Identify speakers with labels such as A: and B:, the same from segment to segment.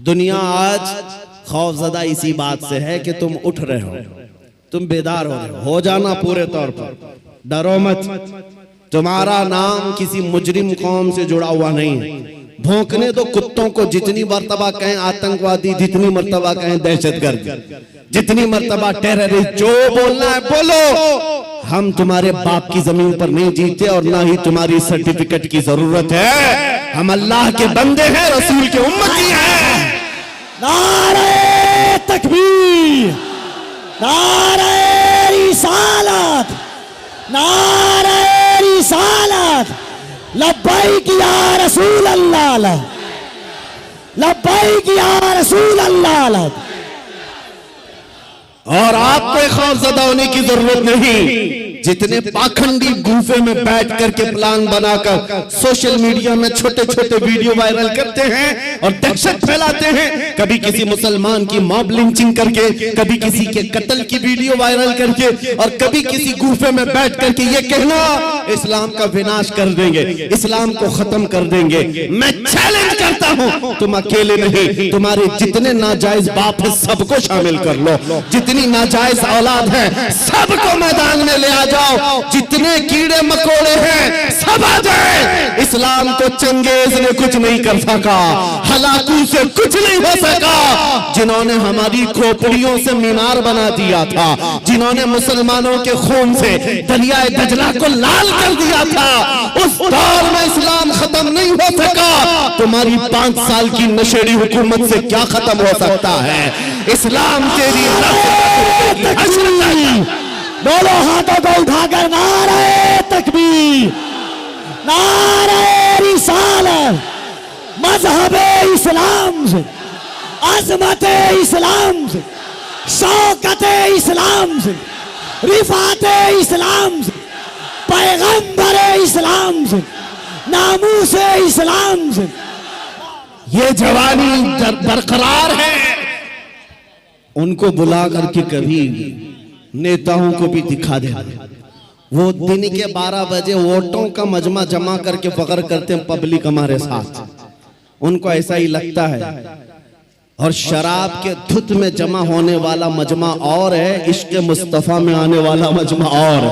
A: दुनिया आज खौफजदा इसी बात से है कि तुम उठ रहे हो, तुम बेदार हो जाना पूरे तौर पर, डरो मत। तुम्हारा नाम किसी मुजरिम कौम से जुड़ा हुआ नहीं है। भौंकने दो कुत्तों को, जितनी मर्तबा कहें आतंकवादी, जितनी मर्तबा कहें दहशतगर्द, जितनी मर्तबा टेररिस्ट, जो बोलना है बोलो। हम तुम्हारे बाप की जमीन पर नहीं जीते और ना ही तुम्हारी सर्टिफिकेट की जरूरत है। हम अल्लाह के बंदे हैं, रसूल के उम्मती हैं।
B: नारे तकबीर, नारे रिसालत, नारे रिसालत, लब्बैक या रसूल अल्लाह, लब्बैक या रसूल अल्लाह।
A: और आपको खौफजदा होने की जरूरत नहीं। जितने पाखंडी गुफे में बैठ करके प्लान बनाकर सोशल मीडिया में छोटे छोटे वीडियो वायरल करते हैं और दहशत फैलाते हैं, कभी किसी मुसलमान की मॉब लिंचिंग करके, कभी किसी के कत्ल की वीडियो वायरल करके, और कभी किसी गुफे में बैठ करके ये कहना इस्लाम का विनाश कर देंगे, इस्लाम को खत्म कर देंगे। मैं चैलेंज करता हूं, तुम अकेले नहीं, तुम्हारे जितने नाजायज बाप है सबको शामिल कर लो, जितनी नाजायज औलाद है सबको मैदान में ले आ जाओ, जितने कीड़े मकोड़े हैं सब आ जाए। इस्लाम को चंगेज ने कुछ नहीं कर सका, हलाकू से कुछ नहीं हो सका। जिन्होंने हमारी खोपड़ियों से मीनार बना दिया था, जिन्होंने मुसलमानों के खून से दरियाए दजला को लाल कर दिया था, उस दौर में इस्लाम खत्म नहीं हो सका। तुम्हारी 5 साल की नशेड़ी हुकूमत से क्या खत्म हो सकता है? इस्लाम तेरी
B: दोनों हाथों को उठाकर नारे तकबीर, नारे रिसालत, मजहबे इस्लाम से, अजमते इस्लाम से, शौकते इस्लाम से, रिफाते इस्लाम से, पैगंबरे इस्लाम से, नामूसे इस्लाम से।
A: ये जवानी बरकरार है। उनको बुला करके कभी नेताओं को भी दिखा दे। वो दिन के 12 बजे वोटों का मजमा जमा करके फख्र करते हैं पब्लिक हमारे साथ, उनको ऐसा ही लगता है। और शराब के धुत में जमा होने वाला मजमा और है, इश्क मुस्तफा में आने वाला मजमा और।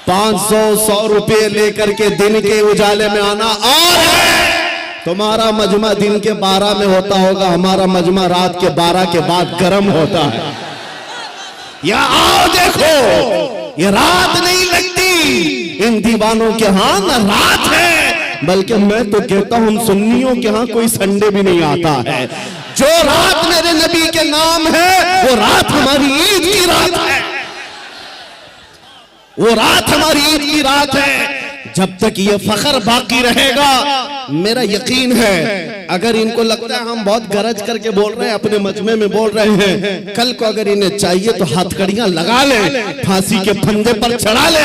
A: 500-100 रुपये लेकर के दिन के उजाले में आना और है। तुम्हारा मजमा दिन के 12 में होता होगा, हमारा मजमा रात के 12 के बाद गर्म होता है। या आओ देखो, ये रात नहीं लगती इन दीवानों के हाथ, न रात है, बल्कि मैं तो कहता हूं सुन्नियों के हाथ कोई संडे भी नहीं आता है। जो रात मेरे नबी के नाम है वो रात हमारी ईद की रात है, वो रात हमारी ईद की रात है। जब तक ये फख्र बाकी रहेगा, मेरा यकीन है, अगर इनको लगता है हम बहुत गरज करके बोल रहे हैं, अपने मजमे में बोल रहे हैं, कल को अगर इन्हें चाहिए तो हथकड़ियां लगा ले, फांसी के फंदे पर चढ़ा ले,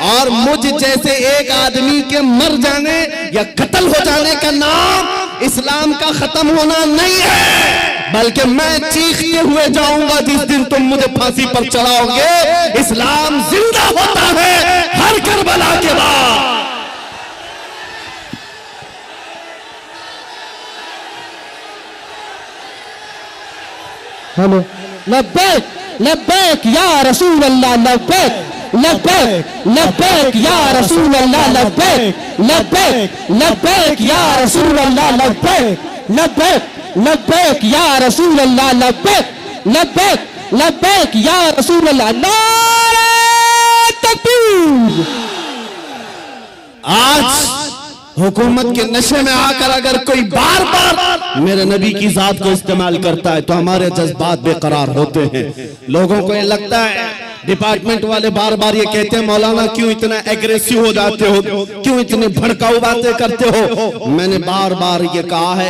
A: और मुझ जैसे एक आदमी के मर जाने या कत्ल हो जाने का नाम इस्लाम का खत्म होना नहीं है, बल्कि मैं चीखते हुए जाऊंगा जिस दिन तुम मुझे फांसी पर चढ़ाओगे। इस्लाम जिंदा होता है हर करबला के बाद।
B: हेलो, लब्बैक लब्बैक या रसूल अल्लाह, लब्बैक लब्बैक लब्बैक या रसूल अल्लाह, लब्बैक लब्बैक लब्बैक या रसूल अल्लाह, लब्बैक लब्बैक लब्बैक या रसूल अल्लाह, लब्बैक लब्बैक लब्बैक या रसूल अल्लाह। नारे तकबीर।
A: आज हुकूमत के नशे में आकर अगर कोई बार बार मेरे नबी की जात को इस्तेमाल करता है तो हमारे जज्बात बेकरार होते हैं। लोगों को ये लगता है, डिपार्टमेंट वाले बार बार ये कहते हैं मौलाना क्यों इतना एग्रेसिव हो जाते हो, क्यों इतनी भड़काऊ बातें करते हो। मैंने बार बार ये कहा है,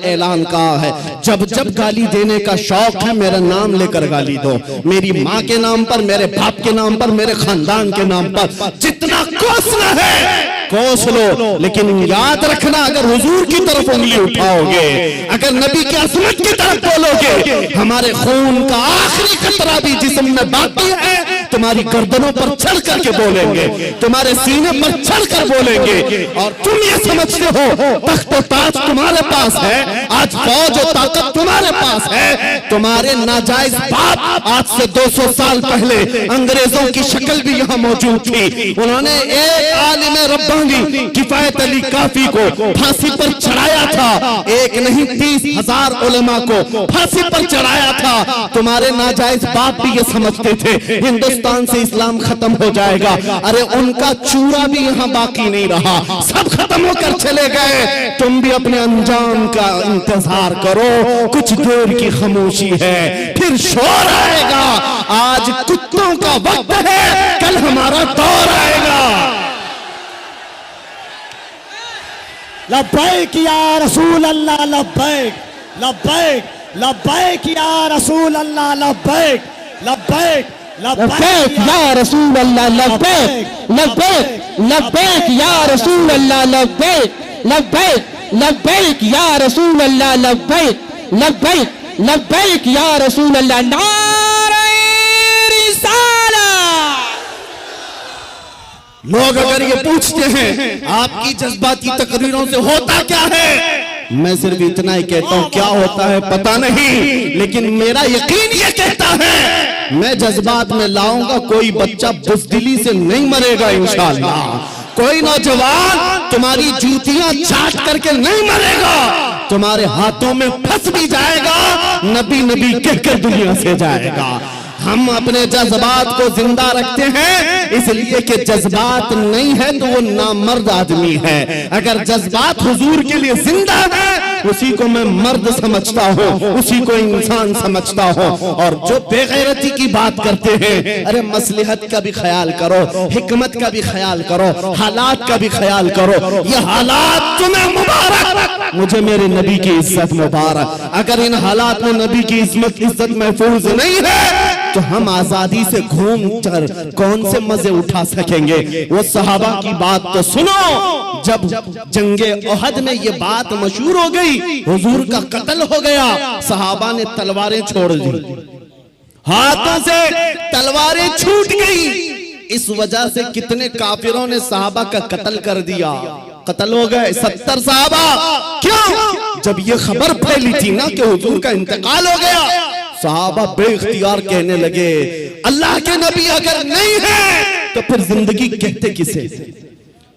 A: ऐलान कहा है, जब जब गाली देने का शौक है मेरा नाम लेकर गाली दो, मेरी माँ के नाम पर, मेरे बाप के नाम पर, मेरे खानदान के नाम पर, जितना कोसना है कोस लो, लेकिन याद रखना अगर हुजूर की तरफ उंगली उठाओगे, अगर नबी की अजमत की तरफ बोलोगे, हमारे खून का आखिरी कतरा भी जिस्म में बाकी है, तुम्हारी गर्दनों पर चढ़ करके बोलेंगे, तुम्हारे सीने पर चढ़ कर बोलेंगे। और तुम ये समझते हो तख्त ताज तुम्हारे पास है, आज फौज और ताकत तुम्हारे पास है। तुम्हारे नाजायज बाप आज से 200 साल पहले अंग्रेजों की शक्ल भी यहाँ मौजूद थी। उन्होंने एक आलिम रब्बानी किफायत अली काफी को फांसी पर चढ़ाया था, एक नहीं 30,000 उलेमा को फांसी पर चढ़ाया था। तुम्हारे नाजायज बाप भी ये समझते थे हिंदुस्तान से इस्लाम खत्म हो जाएगा। अरे उनका चूरा भी यहाँ बाकी नहीं रहा, सब खत्म होकर चले गए। तुम भी अपने अंजाम का इंतजार करो, कुछ देर की खामोशी है, फिर शोर आएगा। आज कुत्तों का वक्त है, कल हमारा दौर आएगा।
C: लब्बैक या रसूल अल्लाह, लब्बैक लब्बैक लब्बैक या रसूल अल्लाह, लब्बैक लब्बैक
B: लब्बैक या रसूल अल्लाह, लब्बैक लब्बैक लब्बैक या रसूल अल्लाह, लब्बैक लब्बैक लब्बैक या रसूल अल्लाह, लब्बैक लब्बैक लब्बैक या रसूल अल्लाह। नारे रिसालत।
A: लोग अगर ये पूछते हैं आपकी जज्बाती तकरीरों से होता क्या है, मैं सिर्फ इतना ही कहता हूं, क्या होता है पता नहीं, लेकिन मेरा यकीन ये कहता है मैं जज्बात में लाऊंगा। कोई बच्चा बुज़दिली से नहीं मरेगा इंशाअल्लाह, कोई नौजवान तुम्हारी जूतियां चाट करके नहीं मरेगा, तुम्हारे हाथों में फंस भी जाएगा, नबी नबी कहकर दुनिया से जाएगा। हम अपने जज्बात को जिंदा रखते हैं इसलिए कि जज्बात नहीं है तो वो नामर्द आदमी है। अगर जज्बात हुजूर के लिए जिंदा है उसी को मैं मर्द समझता हूँ, उसी को इंसान समझता हूँ। और जो बेगैरती की बात करते हैं, अरे मसलहत का भी ख्याल करो, हिकमत का भी ख्याल करो, हालात का भी ख्याल करो। ये हालात तुम्हें मुबारक, मुझे मेरे नबी की इज्जत मुबारक। अगर इन हालात में नबी की इज्जत महफूज नहीं है तो हम आजादी से घूम कर कौन से मजे उठा सकेंगे। वो सहाबा की बात तो सुनो, जब जंगे ओहद में ये बात मशहूर हो गई, हुजूर का कत्ल हो गया, सहाबा ने तलवारें छोड़ दी, हाथों से तलवारें छूट गई। इस वजह से कितने काफिरों ने सहाबा का कत्ल कर दिया, कत्ल हो गए 70 सहाबा। क्यों? जब ये खबर फैली थी ना कि हुजूर का इंतकाल हो गया, सहाबा बेइख्तियार कहने लगे अल्लाह के नबी अगर नहीं है तो फिर जिंदगी कहते किसे?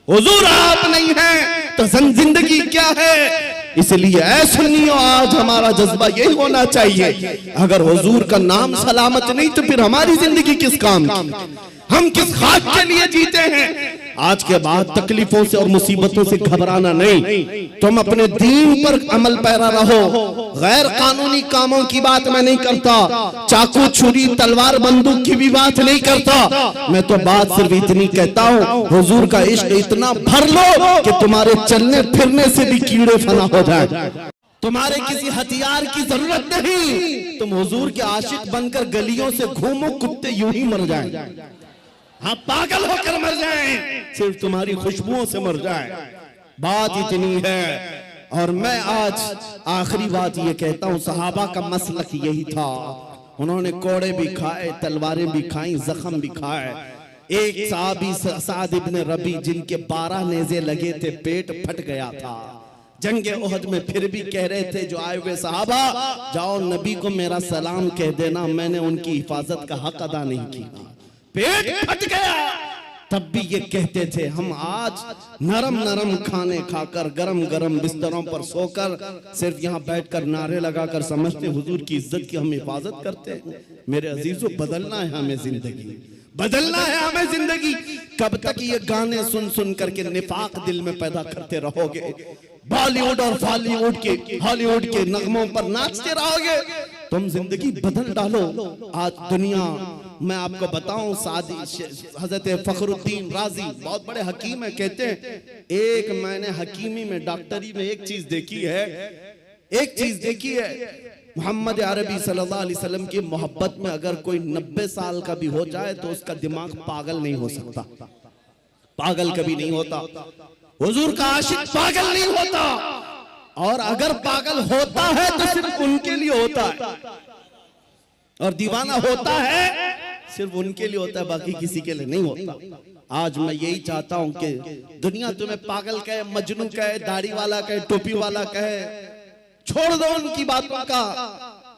A: हुजूर आप नहीं है तो जिंदगी क्या है? इसलिए ऐ सुन्नियों, आज हमारा जज्बा यही होना चाहिए, अगर हुजूर का नाम सलामत नहीं तो फिर हमारी जिंदगी किस काम की? हम किस खाक के लिए जीते हैं? आज के बाद तकलीफों से और मुसीबतों से घबराना नहीं, तुम अपने दीन पर अमल पैरा रहो। गैर कानूनी कामों की बात मैं नहीं करता, चाकू छुरी तलवार बंदूक की भी बात नहीं करता। मैं तो बात सिर्फ इतनी कहता हूँ, हुजूर का इश्क इतना भर लो कि तुम्हारे चलने फिरने से भी कीड़े फना हो जाए। तुम्हारे किसी हथियार की जरूरत नहीं, तुम हुजूर के आशिक बनकर गलियों से घूमो, कुत्ते यूं ही मर जाएं, हाँ पागल होकर मर जाएं, सिर्फ तुम्हारी खुशबुओं से मर जाएं। बात इतनी है। और मैं आज आखिरी बात ये कहता हूँ, सहाबा का मसलक यही था, उन्होंने कोड़े भी खाए, तलवारें भी खाई, जख्म भी खाए। एक साहबी साद इब्न रबी जिनके 12 नेज़े लगे थे, पेट फट गया था जंगे ओहद में, फिर भी कह रहे थे जो आए हुए सहाबा, जाओ नबी को मेरा सलाम कह देना, मैंने उनकी हिफाजत का हक अदा नहीं किया। पेट फट गया, तब भी ये कहते थे हम आज नरम नरम खाने खाकर, गरम गरम बिस्तरों पर सोकर, सिर्फ यहाँ बैठकर नारे लगाकर समझते हुजूर की इज्जत की हम हिफाजत करते हैं। मेरे अजीजों, बदलना है हमें जिंदगी, बदलना है हमें जिंदगी। कब तक ये गाने सुन सुन करके निफाक दिल में पैदा करते रहोगे? बॉलीवुड और बॉलीवुड के हॉलीवुड के नगमों पर नाचते रहोगे? तुम जिंदगी बदल डालो। आज दुनिया, मैं आपको बताऊं, सादी हजरत फखरुद्दीन राजी बहुत बड़े हकीम है, कहते हैं एक मैंने हकीमी में, डॉक्टरी में एक चीज देखी है, मोहम्मद अरबी सल्लल्लाहु अलैहि वसल्लम की मोहब्बत में अगर कोई 90 साल का भी हो जाए तो उसका दिमाग पागल नहीं हो सकता, पागल कभी नहीं होता। हुजूर का आशिक पागल नहीं होता, और अगर पागल होता है तो सिर्फ उनके लिए होता है, और दीवाना होता है सिर्फ उनके लिए होता है, बाकी किसी के लिए नहीं होता। आज मैं यही चाहता हूं कि दुनिया तुम्हें पागल कहे, मजनू कहे, दाढ़ी वाला कहे, टोपी वाला कहे, छोड़ दो उनकी बातों का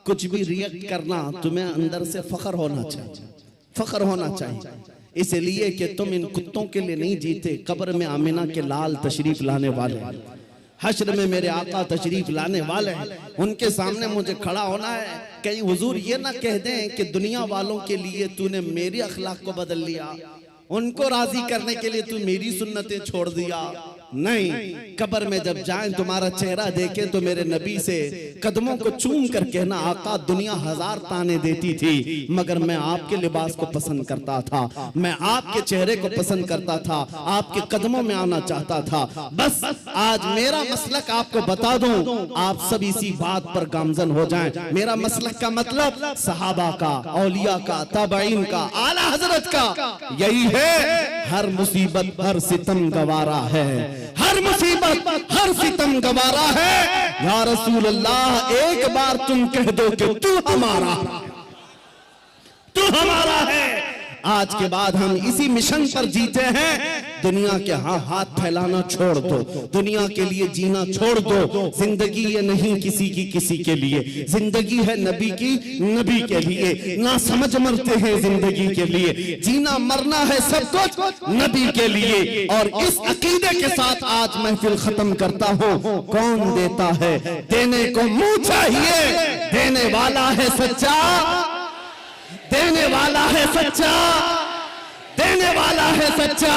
A: कुछ भी रिएक्ट करना, तुम्हें अंदर से फख्र होना चाहिए, फख्र होना चाहिए, इसलिए कि तुम इन कुत्तों के लिए नहीं जीते, कब्र में आमिना के लाल तशरीफ लाने वाले, हश्र में मेरे आका तशरीफ लाने वाले हैं, उनके सामने मुझे खड़ा होना है। कहीं हुजूर ये ना कह दें कि दुनिया वालों के लिए तूने मेरी अखलाक को बदल लिया, उनको राजी करने के लिए तू मेरी सुन्नतें छोड़ दिया। नहीं, कब्र में जब जाएं तुम्हारा चेहरा देखें तो मेरे नबी से कदमों को चूम कर कहना, आका दुनिया हजार ताने देती थी मगर मैं आपके लिबास को पसंद करता था, मैं आपके चेहरे को पसंद करता था, आपके कदमों में आना चाहता था। बस आज मेरा मसलक आपको बता दूं, आप सब इसी बात पर गामजन हो जाएं। मेरा मसलक का मतलब सहाबा का, औलिया का, ताबईन का, आला हजरत का यही है, हर मुसीबत हर सितम गवारा है, हर मुसीबत हर सितम गवारा है। या रसूल अल्लाह एक बार तुम कह दो कि तू हमारा, तू हमारा है। आज के बाद हम इसी मिशन पर जीते हैं। दुनिया के हाथ फैलाना छोड़ दो, दुनिया के लिए जीना छोड़ दो। जिंदगी ये नहीं किसी की किसी के लिए, जिंदगी है नबी की नबी के लिए। ना समझ मरते हैं जिंदगी के लिए, जीना मरना है सब कुछ नबी के लिए। और इस अकीदे के साथ आज महफिल खत्म करता हूँ। कौन देता है, देने को मुंह चाहिए, देने वाला है सच्चा, देने वाला है सच्चा, देने वाला है सच्चा।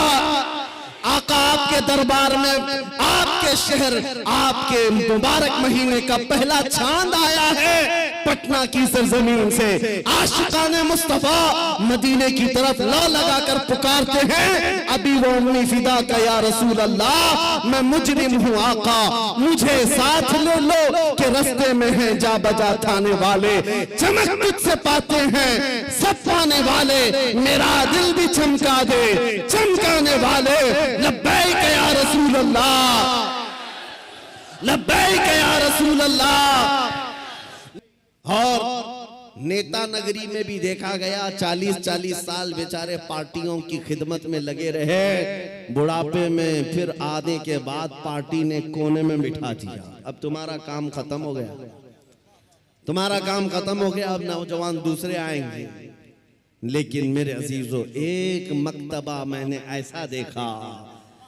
A: आका आपके दरबार में, आपके शहर, आपके मुबारक महीने का पहला चांद आया है पटना की सरजमीन से। आशिकाने मुस्तफा मदीने की तरफ ला लगाकर पुकारते हैं, अभी वो उम्मी फिदा का या रसूल अल्लाह, मैं मुजरिम हूँ आका, मुझे साथ ले लो कि रस्ते में हैं जा बजा थाने वाले। चमक तुझसे पाते हैं सब पाने वाले, मेरा दिल भी चमका दे चमकाने वाले। लब्बैक या रसूल अल्लाह, लब्बैक या रसूल अल्लाह। और नेता नगरी में भी देखा गया 40-40 साल बेचारे पार्टियों की खिदमत में लगे रहे, बुढ़ापे में फिर आने के बाद पार्टी ने कोने में बिठा दिया। अब तुम्हारा काम खत्म हो गया, तुम्हारा काम खत्म हो गया, अब नौजवान दूसरे आएंगे। लेकिन मेरे अजीजों, एक मकतबा मैंने ऐसा देखा,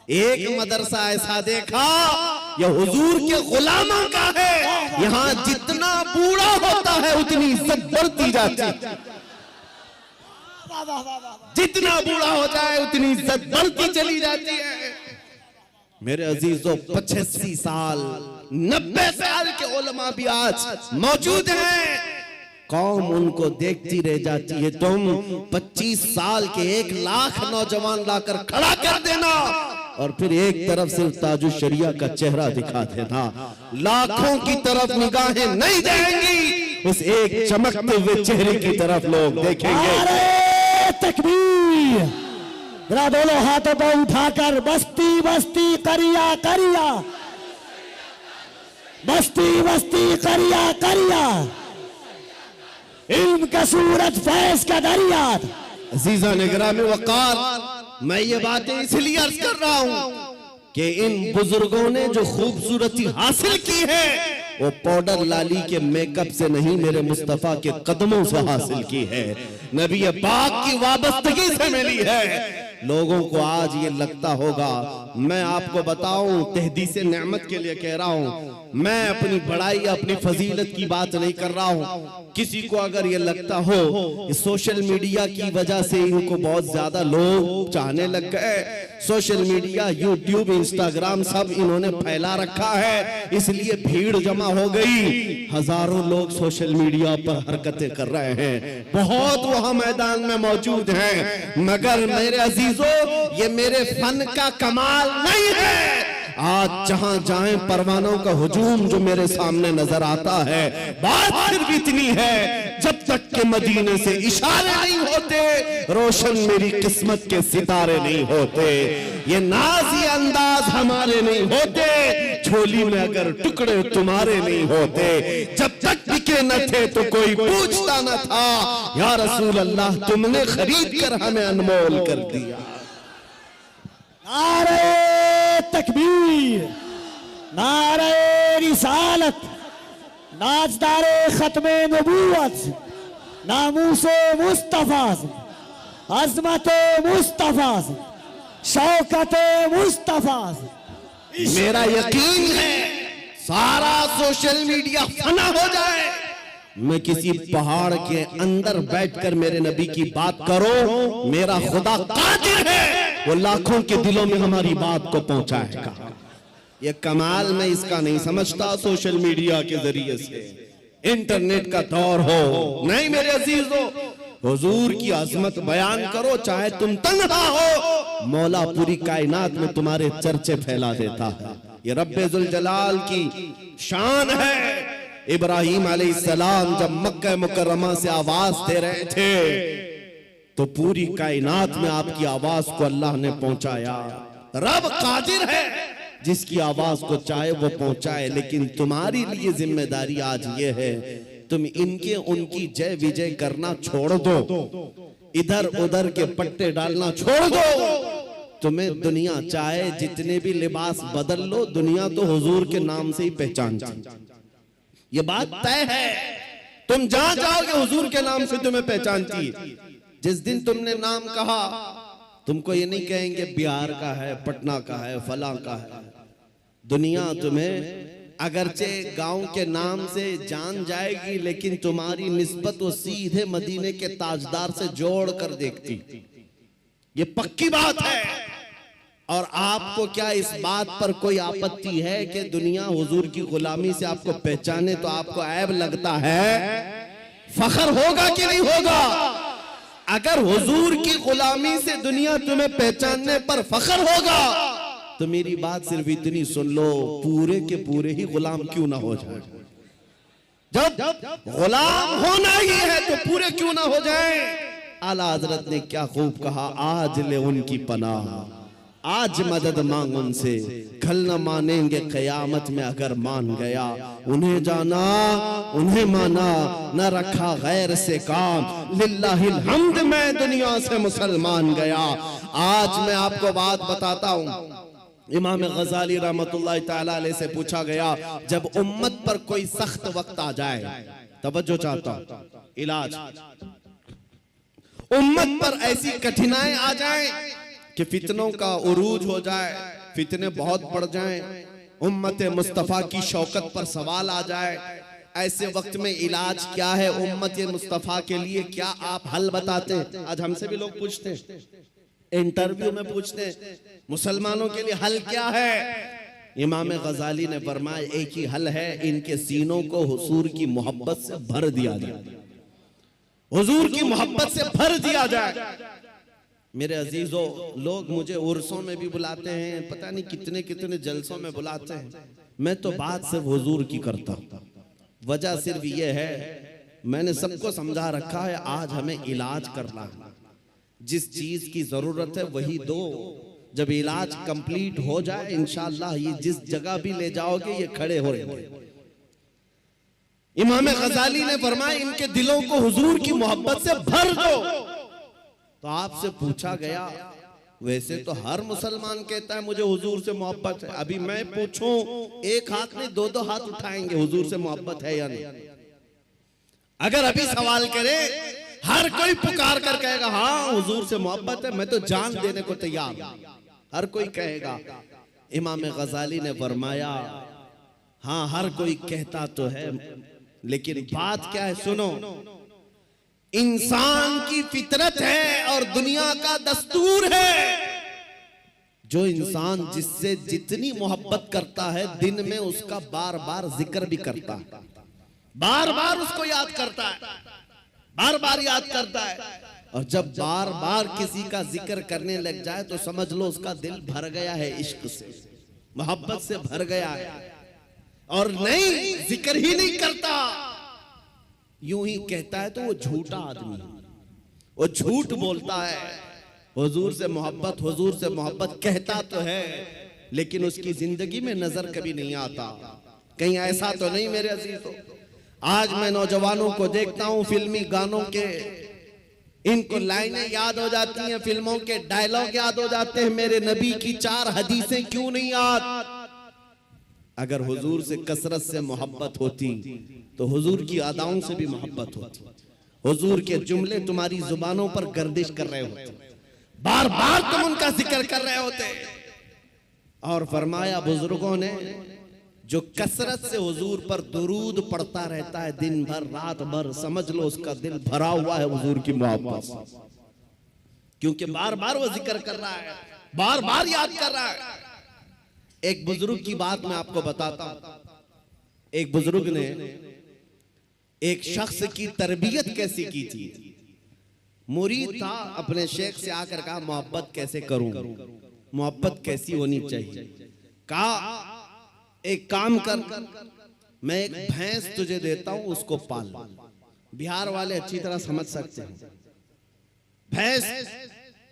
A: एक मदरसा ऐसा देखा, यह हुजूर के गुलामों का है। यहाँ जितना बूढ़ा होता है उतनी इज्जत बढ़ती जाती है, जितना बूढ़ा हो जाए उतनी इज्जत बढ़ती चली जाती है। मेरे अजीजों, 85 साल 90 साल के उलमा भी आज मौजूद हैं, कौम उनको देखती रह जाती है। तुम 25 साल के 1 लाख नौजवान लाकर खड़ा कर देना और फिर एक तरफ सिर्फ ताजुश शरिया का चेहरा दिखा देना, लाखों की तरफ निगाहें नहीं जाएंगी, उस एक चमकते हुए चेहरे की तरफ लोग देखेंगे।
C: नारे तकबीर, जरा दोनों हाथों को उठाकर बस्ती बस्ती करिया करिया, बस्ती बस्ती करिया करिया, इल्म का सूरज फैज का दरिया।
A: अजीजा निगरामी वकार, मैं ये बातें इसलिए अर्ज कर रहा हूं कि इन बुजुर्गों ने जो खूबसूरती हासिल की है वो पाउडर लाली के मेकअप से नहीं, मेरे मुस्तफा के कदमों से हासिल की है, नबी पाक की वाबस्तगी से मिली है। लोगों को आज ये लगता होगा, मैं आपको बताऊं, तहदीस नेमत के लिए कह रहा हूं, मैं अपनी बड़ाई अपनी फजीलत की बात नहीं कर रहा हूं। किसी को अगर ये लगता हो सोशल मीडिया की वजह से इनको बहुत ज्यादा लोग चाहने लग गए, सोशल मीडिया यूट्यूब इंस्टाग्राम सब इन्होंने फैला रखा है, इसलिए भीड़ जमा हो गई, हजारों लोग सोशल मीडिया पर हरकतें कर रहे हैं, बहुत वहां मैदान में मौजूद हैं। मगर मेरे अजीजों, ये मेरे फन का कमाल नहीं है। आज जहां जाएं परवानों का हुजूम जो मेरे सामने नजर आता है, बात सिर्फ इतनी है, जब तक के मदीने से इशारे नहीं होते, रोशन मेरी किस्मत के सितारे नहीं होते, ये नाज़ी अंदाज हमारे नहीं होते, झोली में अगर टुकड़े तुम्हारे नहीं होते, जब तक बिके न थे तो कोई पूछता न था, या रसूल अल्लाह तुमने खरीद कर हमें अनमोल कर दिया।
C: नारे तकबीर, नारे रिसालत, नाजदारे खत्मे नबूवत, नामूसे मुस्तफा, अजमते मुस्तफा, शौकते मुस्तफा।
A: मेरा यकीन है सारा सोशल मीडिया फना हो जाए, मैं किसी पहाड़ के अंदर बैठकर मेरे नबी की बात करो, मेरा खुदा कादिर है, वो लाखों के दिलों में हमारी बात को पहुंचाएगा। ये कमाल मैं इसका नहीं समझता सोशल मीडिया के जरिए से, इंटरनेट का दौर हो। नहीं मेरे अजीजों, हुजूर की अजमत बयान करो, चाहे तुम तन्हा हो, मौला पूरी कायनात में तुम्हारे चर्चे फैला देता है। ये रब्बे जुल जलाल की शान है। इब्राहिम अलैहिस्सलाम जब मक्का मुकर्रमा से आवाज दे रहे थे तो पूरी कायनात में आपकी आवाज को अल्लाह ने पहुंचाया। रब कादिर है, जिसकी आवाज को चाहे वो पहुंचाए, लेकिन तुम्हारी लिए जिम्मेदारी आज ये है, तुम इनके उनकी जय विजय करना छोड़ दो, इधर उधर के पट्टे डालना छोड़ दो। तुम्हें दुनिया चाहे जितने भी लिबास बदल लो, दुनिया तो हुजूर के नाम से ही पहचानती, ये बात तय है। तुम जहां जाओगे हुजूर के नाम से तुम्हें पहचानती। जिस दिन तुमने नाम कहा, तुमको ये नहीं कहेंगे बिहार का है, पटना का है, फलां का है। दुनिया तुम्हें अगरचे गांव के नाम से जान जाएगी, लेकिन तुम्हारी निस्बत वो सीधे मदीने के ताजदार से जोड़ कर देखती। ये पक्की बात है। और आपको क्या इस बात पर कोई आपत्ति है कि दुनिया हुजूर की गुलामी से आपको पहचाने तो आपको ऐब लगता है? फख्र होगा कि नहीं होगा? अगर हुजूर की गुलामी से दुनिया तुम्हें पहचानने पर फख्र होगा तो मेरी बात सिर्फ इतनी सुन लो, पूरे के पूरे ही गुलाम क्यों ना हो जाए। जब गुलाम होना ही है तो पूरे क्यों ना हो जाए। आला हजरत ने क्या खूब कहा, आज ले उनकी पनाह, आज मदद मांग उनसे, कल न मानेंगे कयामत में अगर मान गया। उन्हें जाना उन्हें माना, न रखा गैर से काम, लिल्लाहिल हम्द मैं दुनिया से मुसलमान गया। आज मैं आपको बात बताता हूँ, इमाम गजाली रहमतुल्लाह ताला अलैह से पूछा गया, जब उम्मत पर कोई सख्त वक्त आ जाए, तवज्जो चाहता हूं, इलाज, उम्मत पर ऐसी कठिनाई आ जाए कि फितनों का उरूज हो जाए, फितने बहुत बढ़ जाएं, उम्मत मुस्तफा की शौकत पर सवाल आ जाए, ऐसे वक्त में इलाज क्या है उम्मत मुस्तफा के लिए, क्या आप हल बताते हैं? आज हमसे भी लोग पूछते हैं, इंटरव्यू में पूछते हैं, मुसलमानों के लिए हल क्या है? इमाम गजाली ने फरमाया, एक ही हल है, इनके सीनों को हुजूर की मोहब्बत से भर दिया जाए, हुजूर की मोहब्बत से भर दिया जाए। मेरे अजीजों, लोग मुझे उर्सों में भी बुलाते हैं, पता नहीं कितने कितने जलसों में बुलाते हैं, मैं तो बात सिर्फ हुजूर की करता हूं। वजह सिर्फ ये है, मैंने सबको समझा रखा है, आज हमें इलाज करना है, जिस चीज की जरूरत है वही दो। जब इलाज कंप्लीट हो जाए इंशाअल्लाह ये जिस जगह भी ले जाओगे ये खड़े हो रहे। इमाम गजाली ने फरमाया, इनके दिलों को हुजूर की मोहब्बत से भर दो। तो आपसे पूछा गया, वैसे तो हर मुसलमान कहता है मुझे हुजूर से मोहब्बत है, अभी मैं पूछूं, एक हाथ में दो दो हाथ उठाएंगे, हुजूर से मोहब्बत है या नहीं? अगर अभी सवाल करे, हर कोई पुकार कर कहेगा हाँ हुजूर से मोहब्बत है, मैं तो जान देने को तैयार, हर कोई कहेगा। इमाम गजाली ने फरमाया, हाँ हर कोई कहता तो है, लेकिन बात क्या है सुनो, इंसान की फितरत है और दुनिया का दस्तूर है, जो इंसान जिससे जितनी मोहब्बत करता है दिन में उसका बार बार जिक्र भी करता है, बार बार उसको याद करता है, बार बार याद करता है। और जब बार बार किसी का जिक्र करने लग जाए तो समझ लो उसका दिल भर गया है, इश्क से, मोहब्बत से भर गया है। और नहीं, जिक्र ही नहीं करता, यूं ही कहता है तो वो झूठा आदमी है, वो झूठ बोलता है। हुजूर से मोहब्बत कहता तो है, लेकिन उसकी जिंदगी में नजर कभी नहीं आता। कहीं ऐसा तो नहीं मेरे अजीजों, आज मैं नौजवानों को देखता हूं, फिल्मी गानों के इनको लाइनें याद हो जाती हैं, फिल्मों के डायलॉग याद हो जाते हैं, मेरे नबी की 4 हदीसें क्यों नहीं याद? अगर हुजूर से कसरत से मोहब्बत होती तो हुजूर की अदाओं से भी मोहब्बत होती। हुजूर के जुमले तुम्हारी जुबानों पर गर्दिश कर रहे होते, बार बार तुम उनका जिक्र कर रहे होते। और फरमाया बुजुर्गों ने, जो कसरत से हुजूर पर दुरूद पढ़ता रहता है दिन भर रात भर, समझ लो उसका दिल भरा हुआ है हुजूर की मोहब्बत से, क्योंकि बार बार वो जिक्र कर रहा है, बार बार याद कर रहा है। एक बुजुर्ग की बात मैं आपको बताता हूं। एक बुजुर्ग ने एक शख्स की तरबियत कैसी की थी। मुरीद था, अपने शेख से आकर कहा मोहब्बत कैसे करूं, मोहब्बत कैसी होनी चाहिए। कहा एक काम कर, मैं एक भैंस तुझे देता हूं, उसको पाल। बिहार वाले अच्छी तरह समझ सकते हैं। भैंस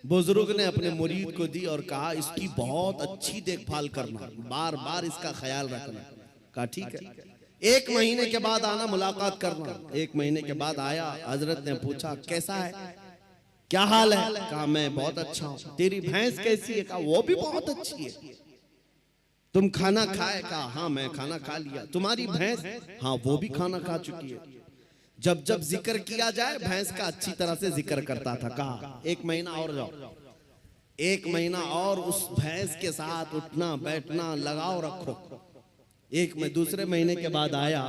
A: बुजुर्ग ने अपने मुरीद को दी और कहा इसकी बहुत अच्छी देखभाल करना, बार बार इसका ख्याल रखना। कहा ठीक है, 1 महीने के बाद आना, मुलाकात करना। 1 महीने के बाद आया। हजरत ने पूछा कैसा है, क्या हाल है? कहा मैं बहुत अच्छा हूं। तेरी भैंस कैसी है? कहा वो भी बहुत अच्छी है। तुम खाना खाए? कहा हाँ मैं खाना खा लिया। तुम्हारी भैंस? हाँ वो भी खाना खा चुकी है। जब जब जिक्र किया जाए भैंस का अच्छी तरह से जिक्र करता था। कहा 1 महीना और जाओ, 1 महीना और उस भैंस के साथ उठना बैठना लगाओ रखो। दूसरे महीने के बाद आया।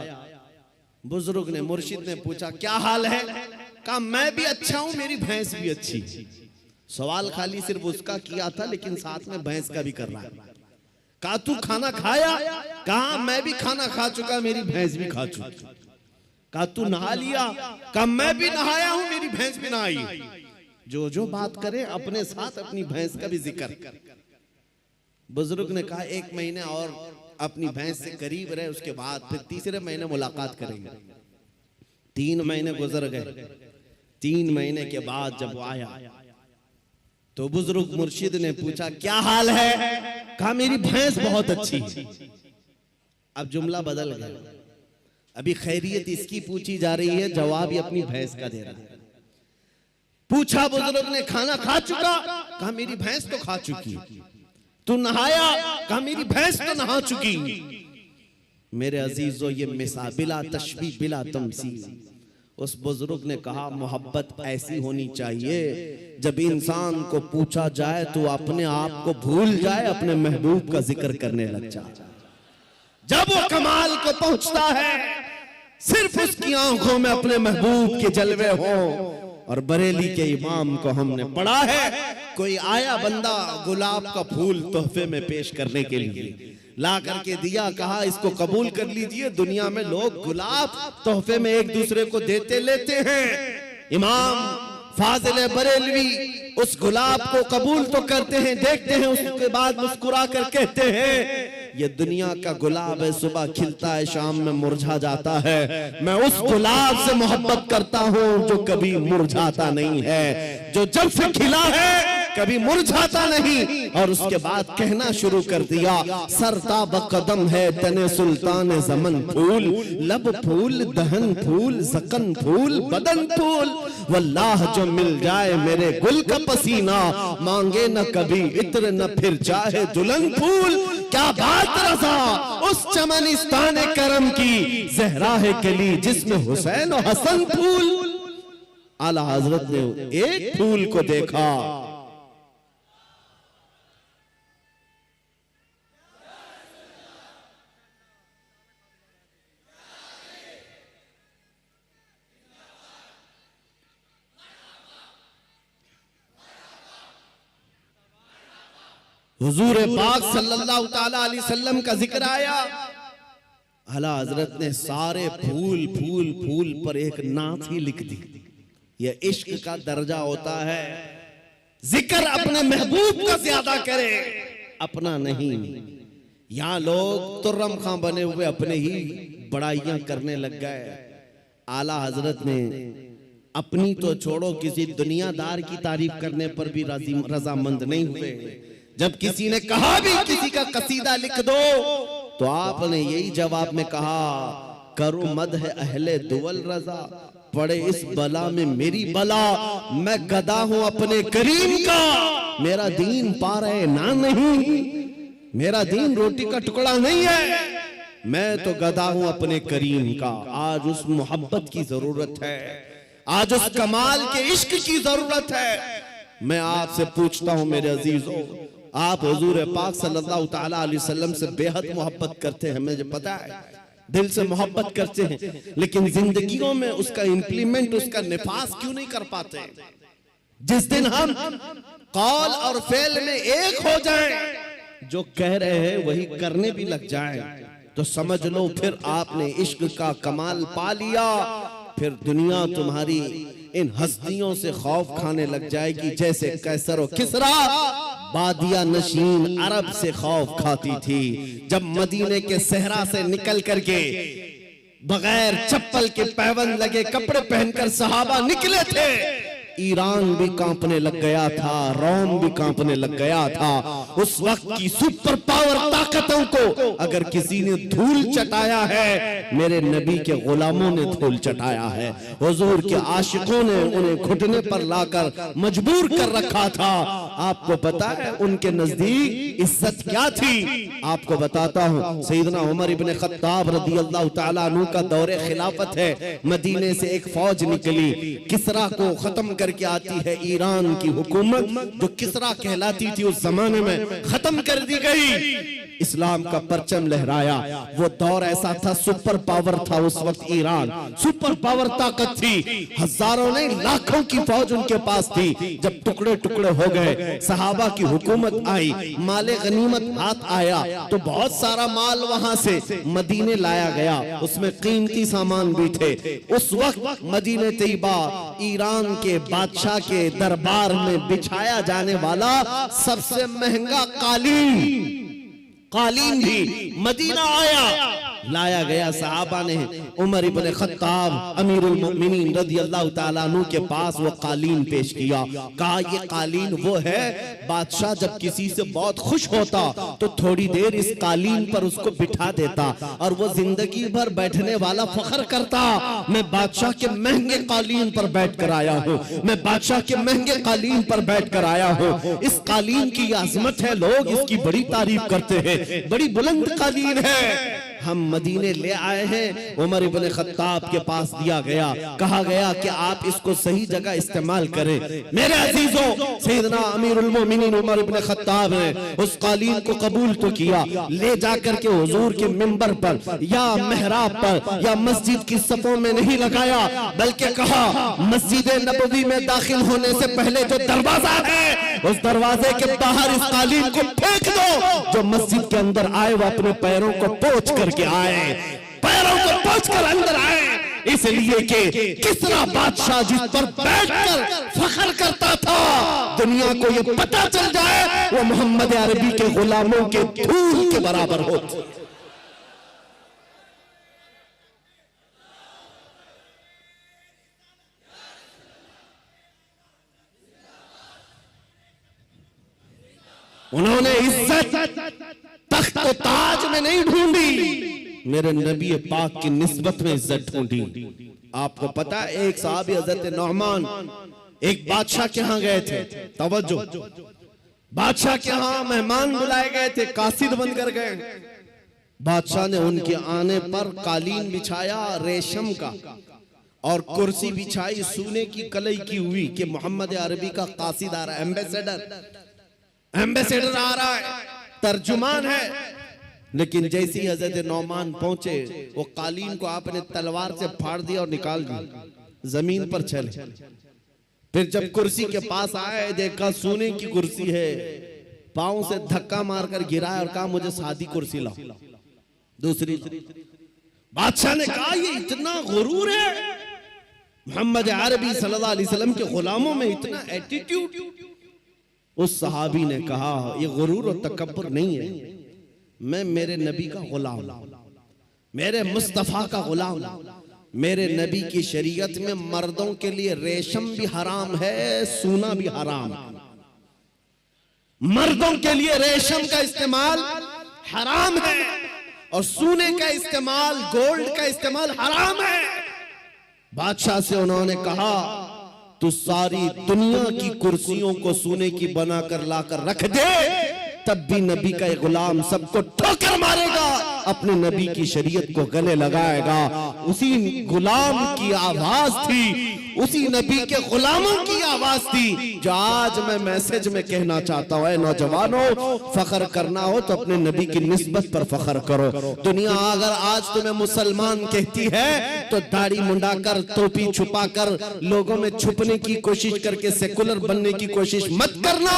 A: बुजुर्ग ने, मुर्शिद ने पूछा क्या हाल है? कहा मैं भी अच्छा हूं, मेरी भैंस भी अच्छी। सवाल खाली सिर्फ उसका किया था, लेकिन साथ में भैंस का भी कर रहा है। कहा तू खाना खाया? कहा मैं भी खाना खा चुका, मेरी भैंस भी खा चुकी। कहा तू नहा लिया? कहा मैं भी नहाया हूं, मेरी भैंस भी नहाई। जो बात करे अपने साथ अपनी भैंस का भी जिक्र। बुजुर्ग ने कहा 1 महीने और अपनी भैंस से करीब रहे, उसके बाद फिर तीसरे महीने मुलाकात करेंगे। 3 महीने गुजर गए। 3 महीने के बाद जब वो आया तो बुजुर्ग मुर्शिद ने पूछा क्या हाल है? कहा मेरी भैंस बहुत अच्छी। अब जुमला बदल गया। अभी खैरियत इसकी पूछी जा रही है, जवाब ये अपनी भैंस का दे रहा है। पूछा बुजुर्ग ने खाना खा चुका? कहा मेरी भैंस तो खा चुकी। तू नहाया? कहा मेरी भैंस तो नहा चुकी। मेरे अजीजों, ये मिसाल बिला तशबीह बिला तमसील। उस बुजुर्ग ने कहा मोहब्बत ऐसी होनी चाहिए, जब इंसान को पूछा जाए तो अपने आप को भूल जाए, अपने महबूब का जिक्र करने लग जाए। जब वो कमाल को पहुंचता है, सिर्फ उसकी आंखों में अपने महबूब के जलवे हों। और बरेली के इमाम को हमने पढ़ा है, कोई आया बंदा गुलाब का फूल तोहफे में पेश करने के लिए, ला करके दिया, कहा इसको कबूल कर लीजिए। दुनिया में लोग गुलाब तोहफे में एक दूसरे को देते लेते हैं। इमाम फाजिल बरेलवी उस गुलाब को कबूल तो करते हैं, देखते हैं, उसके बाद मुस्कुरा कर कहते हैं ये दुनिया का गुलाब है, सुबह खिलता है शाम में मुरझा जाता है। मैं उस गुलाब से मोहब्बत करता हूं जो कभी मुरझाता नहीं है, जो जब से खिला है कभी मुरझाता नहीं। और उसके बाद कहना शुरू कर दिया, सरताब कदम है तने सुल्तान ज़मन फूल, लब फूल दहन फूल ज़कन फूल बदन फूल। वल्लाह जो मिल जाए मेरे गुल का पसीना, मांगे न कभी इत्र न फिर चाहे दुल्हन फूल। क्या बात रज़ा उस चमनिस्तान करम की, ज़हरा है कली जिसमें हुसैन और हसन फूल। आला हजरत ने एक फूल को देखा, हुजूर पाक सल्लल्लाहु ताला अलैहि वसल्लम का जिक्र आया। आला हजरत ने सारे फूल फूल फूल पर एक नात ही लिख दी। यह इश्क का दर्जा होता है, जिक्र अपने महबूब का ज्यादा करे, अपना नहीं। यहाँ लोग तुर्रम खां बने हुए अपने ही बड़ाइयां करने लग गए। आला हजरत ने अपनी तो छोड़ो, किसी दुनियादार की तारीफ करने पर भी रजामंद नहीं हुए। जब किसी ने कहा भी किसी का कसीदा लिख दो, तो आपने यही जवाब में कहा, करो मद है अहले दुवल रजा, पड़े इस बला में मेरी बला। मैं गदा हूं अपने करीम का, मेरा दीन पा रहे ना नहीं, मेरा दीन रोटी का टुकड़ा नहीं है। मैं तो गदा हूं अपने करीम का। आज उस मोहब्बत की जरूरत है, आज उस कमाल के इश्क की जरूरत है। मैं आपसे पूछता हूं मेरे अजीजों, आप हुजूर पाक सल्लल्लाहु तआला अलैहि वसल्लम से बेहद मोहब्बत करते हैं, मुझे पता है, दिल से मोहब्बत करते हैं, लेकिन जिंदगियों में उसका इंप्लीमेंट, उसका निफास क्यों नहीं कर पाते? जिस दिन हम कौल और फेल में एक हो जाएं, जो कह रहे हैं वही करने भी लग जाएं, तो समझ लो फिर आपने इश्क का कमाल पा लिया। फिर दुनिया तुम्हारी इन हस्तियों से खौफ खाने लग जाएगी जैसे कैसर और किसरा बादिया नशीन अरब से खौफ खाती थी। जब मदीने के सहरा से निकल करके बगैर चप्पल के पैबंद लगे कपड़े पहनकर सहाबा निकले थे, ईरान भी कांपने लग गया था, रोम भी कांपने लग गया था। उस वक्त की सुपर पावर ताकतों को अगर किसी ने धूल चटाया है, मेरे नबी के गुलामों ने धूल चटाया है। हुजूर के आशिकों ने उन्हें घुटने पर लाकर मजबूर कर रखा था। आपको पता है उनके नजदीक इज्जत क्या थी? आपको बताता हूँ, सैयदना उमर इब्ने खत्ताब रदियल्लाहु ताला अन्हु का दौरे खिलाफत है। मदीने से एक फौज निकली, किसरा को खत्म करके आती है। ईरान की हुकूमत जो किसरा कहलाती थी उस जमाने में खत्म कर दी गई। इस्लाम का परचम लहराया। वो दौर ऐसा था, सुपर पावर था उस वक्त ईरान, सुपर पावर ताकत थी। हजारों नहीं लाखों की फौज उनके पास थी। जब टुकड़े टुकड़े हो गए, सहाबा की हुकूमत आई, माले गनीमत हाथ आया, तो बहुत सारा माल वहां से मदीने लाया गया, उसमें कीमती सामान भी थे। उस वक्त मदीने तैयबा ईरान के बादशाह के दरबार में बिछाया जाने वाला सबसे महंगा कालीन भी मदीना आया, लाया गया। सहाबा ने उमर इब्ने खत्ताब अमीरुल मोमिनीन रदियल्लाहु ताला अन्हु के पास वो कालीन पेश किया। कहा ये कालीन वो है, बादशाह जब किसी से बहुत खुश होता तो थोड़ी देर इस कालीन पर उसको बिठा देता और वो जिंदगी भर बैठने वाला फख्र करता, मैं बादशाह के महंगे कालीन पर बैठ कर आया हूँ, मैं बादशाह के महंगे कालीन पर बैठ कर आया हूँ। इस कालीन की अजमत है, लोग इसकी बड़ी तारीफ करते हैं, बड़ी बुलंद कालीन है। हम मदीने ले आए हैं, उमर इब्ने खत्ताब के पास दिया गया, कहा गया कि आप इसको सही जगह इस्तेमाल करें। मेरे अजीजों, सैयदना अमीरुल मोमिनीन उमर इब्ने खत्ताब ने उस कालीन को कबूल तो किया, ले जाकर के हुजूर के मिंबर पर या मेहराब पर या मस्जिद की सफों में नहीं लगाया, बल्कि कहा मस्जिद नबवी में दाखिल होने से पहले जो दरवाजा है उस दरवाजे के बाहर इस कालीन को फेंक दो। जो मस्जिद के अंदर आए वो अपने पैरों को पोंछ करके आए, पैरों को पोंछ कर अंदर आए, इसलिए कि किसरा बादशाह जिस पर बैठकर फख्र करता था, दुनिया को ये पता चल जाए वो मोहम्मद अरबी के गुलामों के धूल के बराबर होते। उन्होंने इज्जत तख्त और ताज में नहीं ढूंढी, मेरे नबी पाक की निस्बत में इज्जत ढूंढी। आपको पता है एक साहबी हजरत नौमान एक बादशाह के यहाँ गए थे, तवज्जो, बादशाह के यहाँ मेहमान बुलाए गए थे, कासिद बनकर गए। बादशाह ने उनके आने पर कालीन बिछाया रेशम का और कुर्सी बिछाई सोने की कलई की हुई कि मोहम्मद अरबी का कासिद आ रहा है, एम्बेसडर आ रहा है, तर्जुमान है। लेकिन जैसे ही हजरत नौमान पहुंचे, वो कालीन को आपने तलवार से फाड़ दिया और निकाल दिया, जमीन पर चले। फिर जब कुर्सी के पास आए, देखा सोने की कुर्सी है, पांव से धक्का मारकर गिराया और कहा मुझे सादी कुर्सी लाओ, दूसरी। बादशाह ने कहा ये इतना गुरूर है, मोहम्मद अरबी सल्लल्लाहु अलैहि वसल्लम के गुलामों में इतना एटीट्यूड। उस सहाबी ने कहा ये गुरूर और तकब्बुर नहीं है, मैं मेरे नबी का गुलाम, मेरे मुस्तफा का गुलाम। मेरे नबी की शरीयत में मर्दों के लिए रेशम भी हराम है, सोना भी हराम। मर्दों के लिए रेशम का इस्तेमाल हराम है और सोने का इस्तेमाल, गोल्ड का इस्तेमाल हराम है। बादशाह से उन्होंने कहा तू सारी दुनिया की कुर्सियों को सोने की बनाकर लाकर रख दे, तब भी नबी का गुलाम सबको ठोकर मारेगा, अपने नबी की शरीयत को गले लगाएगा। उसी गुलाम की आवाज थी, उसी नबी के गुलामों की आवाज थी जो आज मैं मैसेज में कहना चाहता हूं। नौजवानों, फख्र करना हो तो अपने नबी की निस्बत पर फख्र करो। दुनिया अगर आज तुम्हें मुसलमान कहती है तो दाढ़ी मुंडाकर, टोपी छुपाकर, लोगों में छुपने की कोशिश करके सेकुलर बनने की कोशिश मत करना।